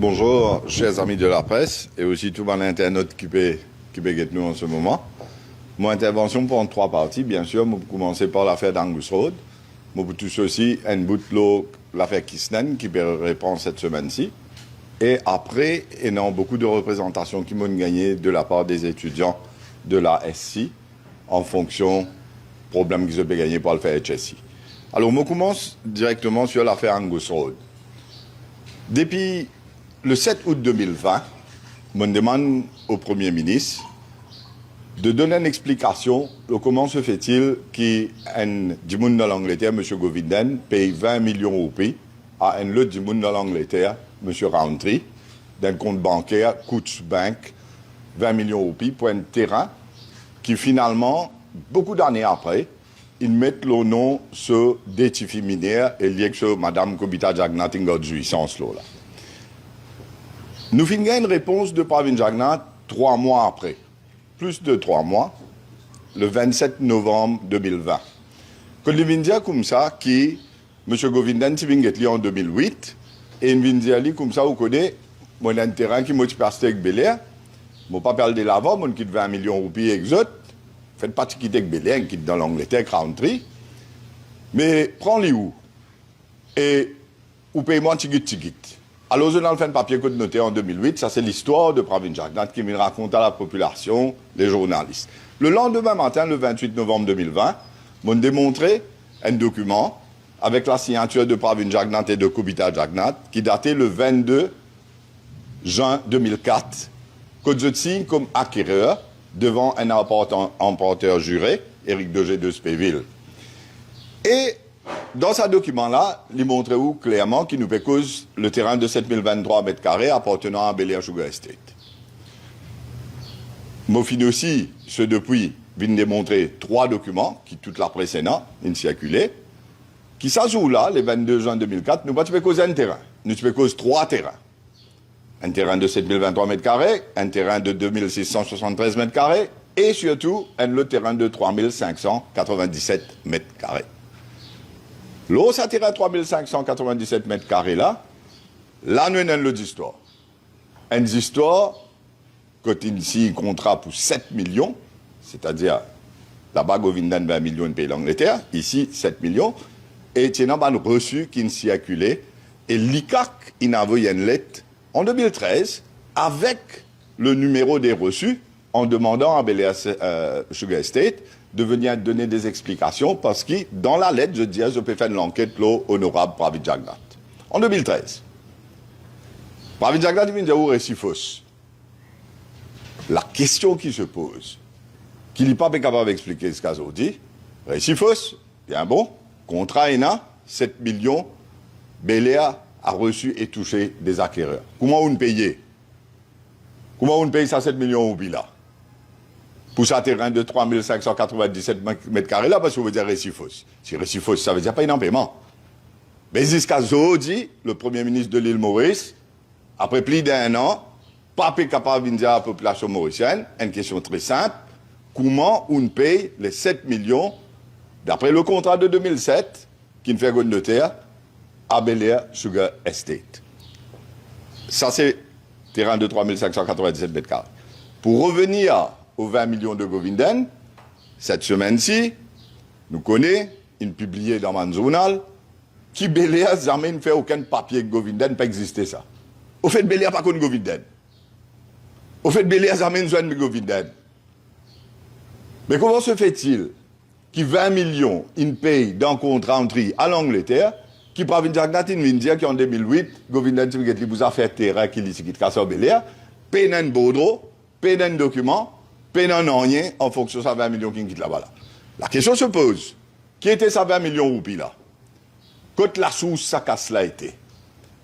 Bonjour, chers amis de la presse et aussi tout mon internaute qui peut nous en ce moment. Mon intervention prend trois parties. Bien sûr, je vais commencer par l'affaire d'Angus Road. Je vais tout aussi un bout de l'affaire Kisnen qui peut répondre cette semaine-ci. Et après, il y a beaucoup de représentations qui m'ont gagné de la part des étudiants de la SC en fonction du problème qu'ils ont gagné pour le faire HSI. Alors, je commence directement sur l'affaire Angus Road. Depuis le 7 août 2020, je demande au Premier ministre de donner une explication de comment se fait-il qu'un du monde de l'Angleterre, M. Govinden, paye 20 millions de roupies à un autre du monde de l'Angleterre, M. Rowntree, d'un compte bancaire, Coutts Bank, 20 millions de roupies pour un terrain qui finalement, beaucoup d'années après, ils mettent le nom sur des tifis minières et lié que Mme Kobita Jagnat a de jouissance là. Nous finissons une réponse de Pravin Jagnat 3 mois après, plus de 3 mois, le 27 novembre 2020. Quand il vient dire comme ça, qui M. Govinden s'est venu en 2008, et il vient dire comme ça, vous connaissez, mon un terrain qui m'a passé avec Bel Air, je ne pas parler de l'avant, mon quitte 20 millions de roupies exotes, faites pas de quitter avec Bel Air, quitte dans l'Angleterre, Rowntree, mais prends-les où? Et ou paye-moi un ticket. Alors, je n'ai fait un papier que de noter en 2008, ça c'est l'histoire de Pravin Jagnat qui me raconte à la population, les journalistes. Le lendemain matin, le 28 novembre 2020, m'ont démontré un document avec la signature de Pravin Jagnat et de Kobita Jagnat qui datait le 22 juin 2004, que je signe comme acquéreur devant un emporteur juré, Éric Degé de Spéville. Et dans ce document-là, il montre où clairement qu'il nous fait cause le terrain de 7023 mètres carrés appartenant à Bel Air Sugar Estate. Mofin aussi, ce depuis, vient démontrer 3 documents qui, toute la précédente, ils circulaient, qui s'ajoutent là, le 22 juin 2004, nous pas fait cause un terrain. Nous fait cause 3 terrains. Un terrain de 7023 mètres carrés, un terrain de 2673 mètres carrés, et surtout, un autre terrain de 3597 mètres carrés. L'eau, ça tire à 3597 mètres carrés là. Là, nous avons l'autre histoire. Une histoire, quand il y a un contrat pour 7 millions, c'est-à-dire là-bas, Govinden 20 millions de pays l'Angleterre, ici 7 millions, et il y a un reçu qui circulé, et l'ICAC, il a envoyé une lettre en 2013 avec le numéro des reçus en demandant à Bel Air Sugar Estate de venir donner des explications parce que dans la lettre, je disais, je peux faire l'enquête l'honorable Pravin Jagnat. En 2013. Pravin Jagnat vient dire où récit fausse. La question qui se pose, qu'il n'est pas capable d'expliquer ce qu'a dit, récit fausse, bien bon, contrat ENA, 7 millions, Bel Air a reçu et touché des acquéreurs. Comment on paye? Comment on paye ça 7 millions au là? Pour ce terrain de 3597 mètres carrés là, parce que vous veut dire récit fausse. Si récit fausse, ça veut dire pas un paiement. Mais jusqu'à dit, le Premier ministre de l'île Maurice, après plus d'1 an, pas capable de dire à la population mauricienne, une question très simple, comment on paye les 7 millions, d'après le contrat de 2007, qui ne fait que notaire, à Bel Air Sugar Estate. Ça, c'est terrain de 3597 mètres carrés. Pour revenir aux 20 millions de Govinden, cette semaine-ci, nous connaissons, une publiée dans mon journal, qui Bel Air jamais ne fait aucun papier que Govinden, pas exister ça. Au fait, Bel Air pas contre Govinden. Au fait, Bel Air jamais ne joint de Govinden. Mais comment se fait-il que 20 millions, ils payent d'un contrat entré à l'Angleterre, qui Pravin Jagnat, il vient dire qu'en 2008, Govinden, il vous a fait terrain qui quitte Cassor Bel Air, paye un baudreau, paye un document, paye un rien en fonction de ces 20 millions qui quittent là-bas. La question se pose, qui était ces 20 millions de roupies là? Quand la source, ça casse là été.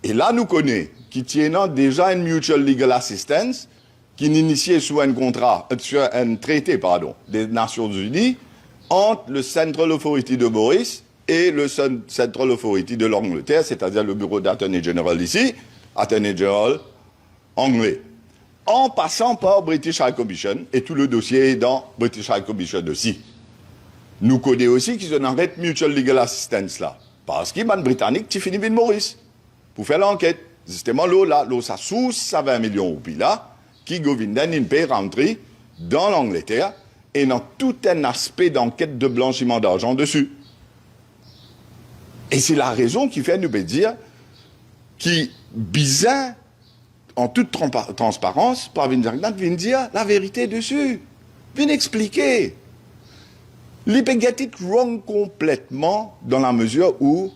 Et là, nous connaissons qui tiennent déjà une mutual legal assistance qui initiée sur un contrat, sur un traité, pardon, des Nations Unies entre le Central Authority de Maurice et le Central Authority de l'Angleterre, c'est-à-dire le bureau d'Attorney General ici, Attorney General anglais. En passant par British High Commission, et tout le dossier est dans British High Commission aussi. Nous connaissons aussi qu'ils ont arrêté Mutual Legal Assistance là, parce qu'ils sont britanniques qui finissent de Maurice, pour faire l'enquête. justement, l'eau, ça sous, ça 20 millions de roupies là, qui Govindan, il peut rentrer dans l'Angleterre et dans tout un aspect d'enquête de blanchiment d'argent dessus. Et c'est la raison qui fait nous dire qui bizarre en toute transparence par Vinjagnat vient dire la vérité dessus, vient expliquer. L'hypégatique wrong complètement dans la mesure où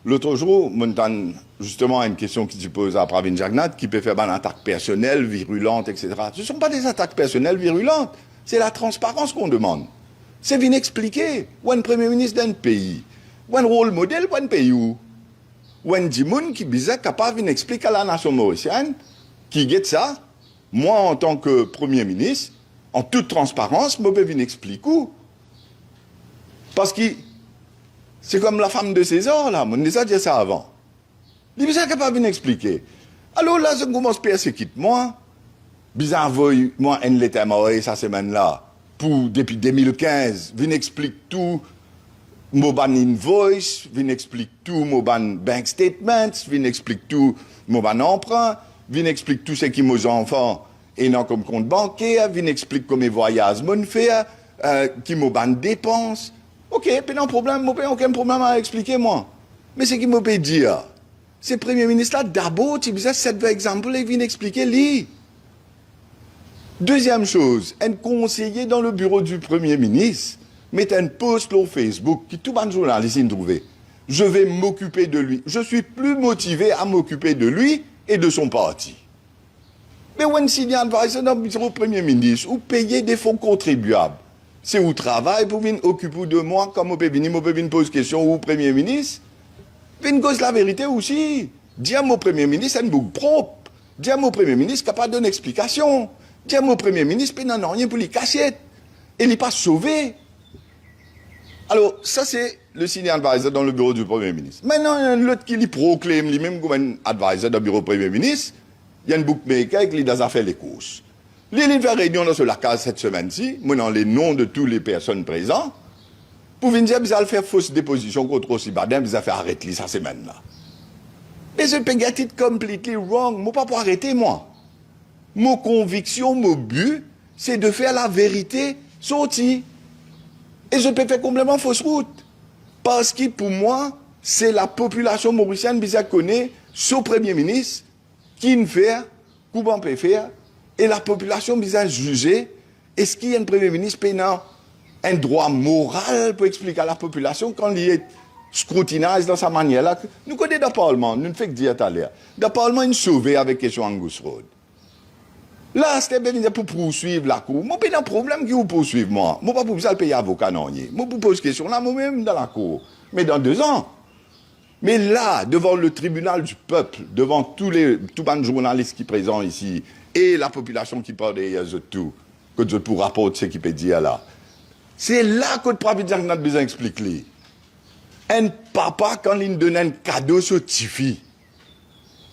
l'autre jour, Montan, justement, une question qui se pose à Pravin Jagnat, qui peut faire une attaque personnelle, virulente, etc. Ce ne sont pas des attaques personnelles virulentes, c'est la transparence qu'on demande. C'est bien expliquer. Ou un premier ministre d'un pays, ou un rôle modèle, ou un pays où, ou un dimoun qui est capable d'expliquer à la nation mauricienne, qui guette ça, moi en tant que premier ministre, en toute transparence, je peux venir expliquer où. Parce que c'est comme la femme de César, là, on a déjà dit ça avant. Il est capable de m'expliquer. Alors là, je commence à persécuter moi. Bizarre, moi, une lettre à moi, cette semaine-là, depuis 2015, vient expliquer tout, mon ban invoice, vient expliquer tout, mon ban bank statements, vient expliquer tout, mon ban emprunt, vient expliquer tout ce qui mes enfants et non comme compte bancaire, vient expliquer comment mes voyages m'ont fait, qui mon ban dépenses. Ok, pas de problème, je n'ai aucun problème à expliquer, moi. Mais ce qu'il me peut dire, c'est le Premier ministre-là, d'abord, tu as 7 exemples, il vient expliquer, lui. Deuxième chose, un conseiller dans le bureau du Premier ministre met un post sur Facebook, qui tout le journaliste a trouvé. Je vais m'occuper de lui. Je suis plus motivé à m'occuper de lui et de son parti. Mais when senior advisor dans le bureau du Premier ministre, ou payer des fonds contribuables, c'est où travail pour venir occuper de moi, comme on peut venir poser question au Premier ministre. Venir cause la vérité aussi. Dire au Premier ministre, c'est une boucle propre. Dire au Premier ministre, capable de donner une explication. Dire au Premier ministre, il n'en a rien pour les cassettes. Et il n'est pas sauvé. Alors, ça, c'est le senior advisor dans le bureau du Premier ministre. Maintenant, il y a l'autre qui lui proclame lui-même comme un advisor dans le bureau du Premier ministre. Il y a un bookmaker qui lui a fait les courses. Il fait réunion dans la case cette semaine-ci, menant les noms de toutes les personnes présentes, pour venir dire qu'ils allaient faire fausse déposition contre Osibadin, ils allaient faire arrêter cette semaine-là. Mais ce pégatit completely wrong. Moi, pas pour arrêter, moi. Mon conviction, mon but, c'est de faire la vérité sortie. Et je peux faire complètement fausse route. Parce que pour moi, c'est la population mauricienne qui connaît ce Premier ministre qui ne fait, comment peut faire, et la population a jugé, est-ce qu'il y a un Premier ministre payant un droit moral pour expliquer à la population quand il est scrutinage dans sa manière-là. Nous connaissons le Parlement, nous ne faisons que dire tout à l'heure. Le Parlement est sauvé avec question Angus Road. Là, c'était bien pour poursuivre la cour. Moi, pas un problème qui vous poursuive, moi. Moi, pas pour ça payer avocat, non. Moi, pour poser question là, moi-même, dans la cour. Mais dans 2 ans. Mais là, devant le tribunal du peuple, devant tous les journalistes qui sont présents ici, et la population qui parle derrière eux tout, que je pour rapporter ce qu'il peut dire là. C'est là que le propriétaire a besoin d'expliquer. Un papa, quand il donne un cadeau sur Tifi,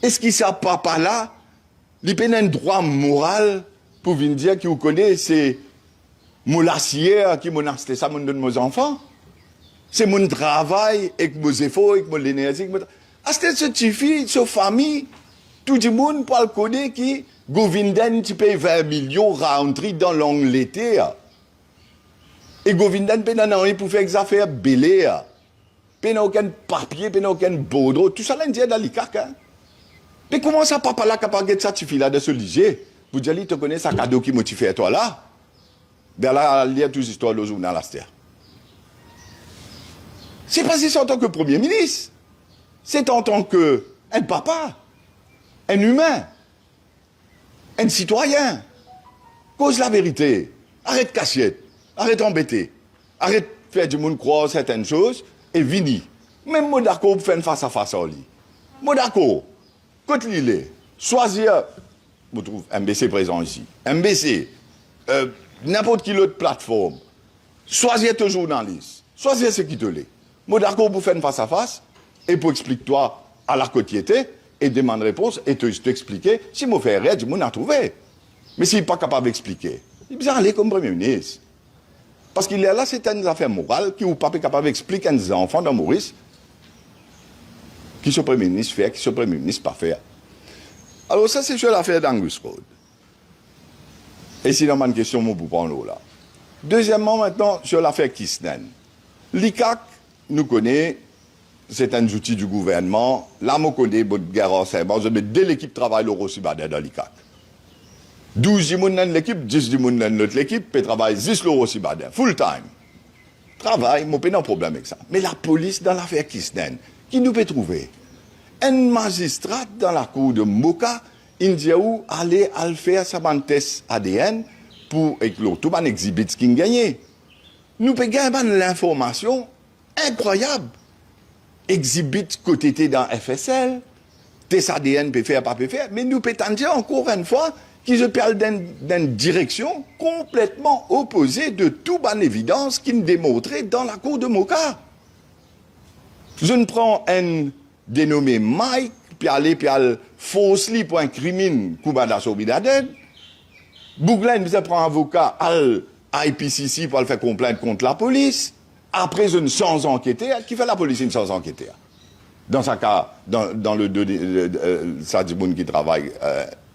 est-ce que ce papa-là, il a un droit moral pour venir dire qu'il connaît, c'est mon lassière qui m'a acheté ça, mon donne mes enfants? C'est mon travail, avec mes efforts, avec mon énergie. Acheter ce Tifi, cette famille, tout le monde peut le connaître qui Govindan, tu payes 20 millions rentrer dans l'Angleterre. Et Govindan, il n'a rien pour faire des affaires belées. Il n'a aucun papier, il n'a aucun bordereau. Tout ça, là, il est dans l'ICAC. Mais comment ça, papa là, capable de certifier là de ce lycée? Vous dites, tu connais ça cadeau qui motive à toi là? Ben là, il y a toutes les histoires de journal à cette. C'est pas si c'est en tant que Premier ministre. C'est en tant qu'un papa, un humain. Un citoyen, cause la vérité, arrête cachette, arrête embêter, arrête faire du monde croire certaines choses, et vini. Même moi d'accord pour faire une face à face à lui. Moi d'accord, quand il est, choisir, vous trouvez MBC présent ici, MBC, n'importe quelle autre plateforme, choisir ton journaliste, choisir ce qui te l'est. Moi d'accord pour faire une face à face, et pour expliquer toi à la quotidienneté, et demande réponse, et t'expliquer, si je fais rien, je m'en trouvé. Mais s'il n'est pas capable d'expliquer, il est bien aller comme Premier ministre. Parce qu'il est là, c'est une affaire morale, qui n'est pas capable d'expliquer à un enfant dans Maurice, qui ce Premier ministre fait, qui ce Premier ministre pas faire. Alors ça, c'est sur l'affaire d'Angus Road. Et sinon, ma question, moi, pour prendre là. Deuxièmement, maintenant, sur l'affaire Kisnen. L'ICAC, nous connaît, c'est un outil du gouvernement. Là, on connaît, votre guerre en Saint-Ban, dès l'équipe travaille le Rossi-Baden dans l'ICAC. 12 personnes dans l'équipe, 10 personnes dans l'autre équipe, puis travaille 10 le Rossi-Baden, full time. Travail, moi, pas de problème avec ça. Mais la police, dans l'affaire Kisnen, qui nous peut trouver? Un magistrat dans la cour de Moka, il dit où aller faire sa test ADN pour éclore tout le exhibit ce qu'il gagné. Nous pouvons gagner l'information incroyable. Exhibit côté dans FSL, test ADN peut faire, pas peut faire, mais nous pouvons dire encore une fois qu'ils parlent d'une direction complètement opposée de toute bonne évidence qu'ils démontraient dans la cour de Moka. Je ne prends un dénommé Mike, puis aller faussely pour un crime Koubada Sobidaden. Bouglen, vous prend un avocat à IPCC pour le faire complainte contre la police. Après une sans enquêter, qui fait la police une sans enquêter? Dans ce cas, dans le ça dit qui travaille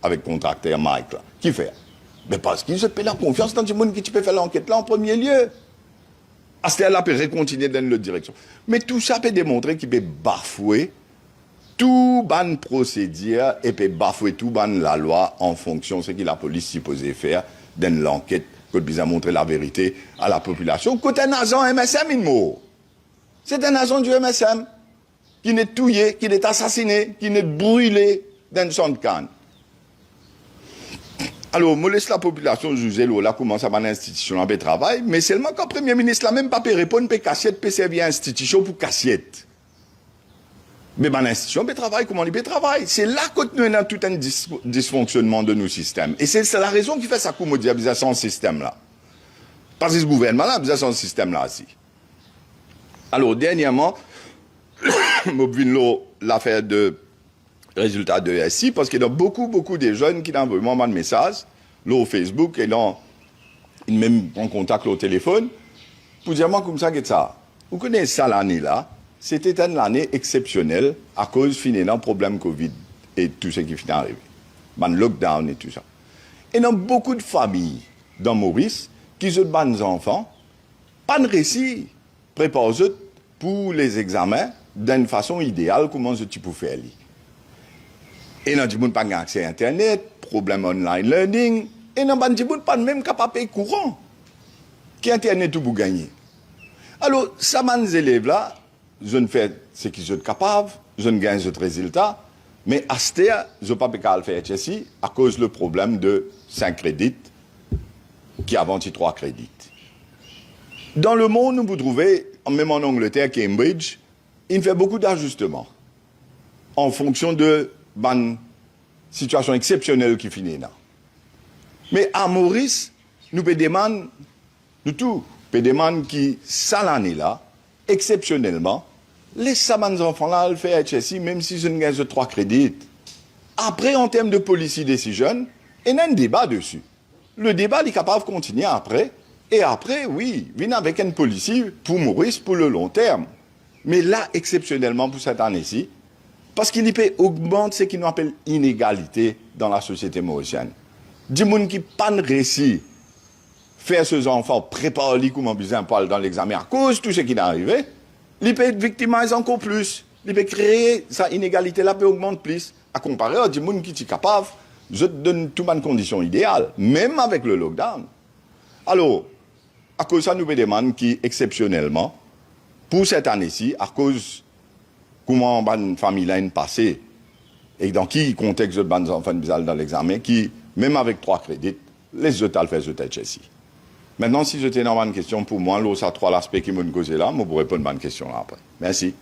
avec contracteur Mike, là. Qui fait? Mais parce qu'il se paie la confiance dans le monde qui peut faire l'enquête là en premier lieu. À ce là peut continuer dans l'autre direction. Mais tout ça peut démontrer qu'il peut bafouer tout ban procédure et peut bafouer tout ban la loi en fonction de ce que la police supposée faire dans l'enquête que bien montrer la vérité à la population. Quand un agent MSM, il meurt. C'est un agent du MSM qui n'est tué, qui n'est assassiné, qui n'est brûlé dans son canne. Alors, je laisse la population juger là comment ça va l'institution en travail, mais seulement quand le Premier ministre n'a même pas pu répondre, peut cassiette, peut servir à l'institution pour cassiette. Mais l'institution peut travailler, comment il peut travailler. C'est là que nous avons tout un dysfonctionnement de nos systèmes. Et c'est la raison qui fait ça qu'on dit à ce système-là. Parce que ce gouvernement-là a besoin de ce système-là aussi. Alors, dernièrement, je vais l'affaire de résultat de SI, parce qu'il y a beaucoup de jeunes qui ont vraiment de messages, là au Facebook, et là, ils même en contact au téléphone, pour dire, moi, comme ça, qu'est-ce ça? Vous connaissez ça l'année-là? C'était une année exceptionnelle à cause finalement problème Covid et tout ce qui finit arrivé. Le lockdown et tout ça. Et dans beaucoup de familles dans Maurice, qui ont des enfants, pas de récit, préparent pour les examens d'une façon idéale, comment tu peux faire. Et dans le pas accès à Internet, problème online learning, et dans le pas même capable de courant, qui Internet tout pour gagner. Alors, ça m'a des élèves là, je ne fais ce qu'ils sont capables, je ne gagne ce résultat, mais à ce temps, je ne peux pas le faire ici à cause du problème de 5 crédits qui avant 3 crédits. Dans le monde, vous trouvez, même en Angleterre, Cambridge, il fait beaucoup d'ajustements en fonction de la situation exceptionnelle qui finit là. Mais à Maurice, nous pouvons demander, nous tous, nous demander qui, ça l'année là, exceptionnellement, laissez ces enfants-là le faire HSI, même si je ne gagne que 3 crédits. Après, en termes de policy decision, il y a un débat dessus. Le débat est capable de continuer après. Et après, oui, venir avec une policy pour Maurice pour le long terme. Mais là, exceptionnellement, pour cette année-ci, parce qu'il peut augmenter ce qu'on appelle inégalité dans la société mauricienne. Des gens qui n'ont pas de récit, faire ces enfants préparer comme besoin dans l'examen à cause de tout ce qui est arrivé, ils peuvent être victimisés encore plus. Ils peuvent créer cette inégalité-là, peut augmenter plus. À comparer à des gens qui sont capables, je donne toutes les conditions idéales, même avec le lockdown. Alors, à cause de ça, nous avons des gens qui, exceptionnellement, pour cette année-ci, à cause comment une famille a passé, et dans qui contexte de bonnes enfants dans l'examen, qui, même avec 3 crédits, les autres fait ce tête ici. Maintenant, si j'étais dans une question pour moi, là, ça 3 l'aspect qui me causé là, je pourrais répondre à une question là après. Merci.